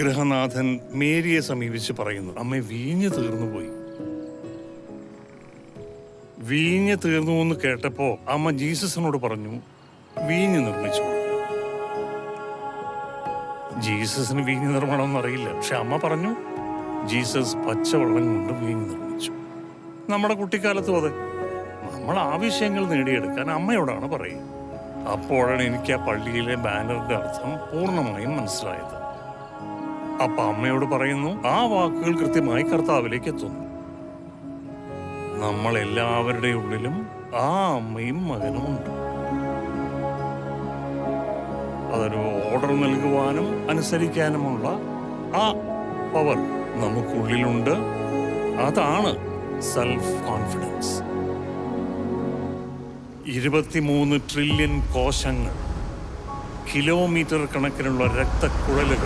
ഗൃഹനാഥൻ മേരിയെ സമീപിച്ച് പറയുന്നു, അമ്മ വീഞ്ഞ് തീർന്നുപോയി. വീഞ്ഞ് തീർന്നു എന്ന് കേട്ടപ്പോ അമ്മ ജീസസിനോട് പറഞ്ഞു, വീഞ്ഞ് നിർമ്മിച്ചു കൊടുക്കുക. ജീസസിന് വീഞ്ഞ് നിർമ്മാണം അറിയില്ല. പക്ഷെ അമ്മ പറഞ്ഞു, ജീസസ് പച്ചവെള്ളം കൊണ്ട് വീഞ്ഞ് നിർമ്മിച്ചു. നമ്മുടെ കുട്ടിക്കാലത്തും അതെ, നമ്മൾ ആവശ്യങ്ങൾ നേടിയെടുക്കാൻ അമ്മയോടാണ് പറയുക. അപ്പോഴാണ് എനിക്ക് ആ പള്ളിയിലെ ബാനറിന്റെ അർത്ഥം പൂർണ്ണമായും മനസ്സിലായത്. അപ്പൊ അമ്മയോട് പറയുന്നു, ആ വാക്കുകൾ കൃത്യമായി കർത്താവിലേക്ക് എത്തുന്നു. നമ്മൾ എല്ലാവരുടെ ഉള്ളിലും ആ അമ്മയും മകനും ഉണ്ട്. അതൊരു ഓർഡർ നൽകുവാനും അനുസരിക്കാനുമുള്ള ആ പവർ നമുക്കുള്ളിലുണ്ട്. അതാണ് സെൽഫ് കോൺഫിഡൻസ്. 23 ട്രില്യൺ കോശങ്ങൾ, കിലോമീറ്റർ കണക്കിനുള്ള രക്തക്കുഴലുകൾ,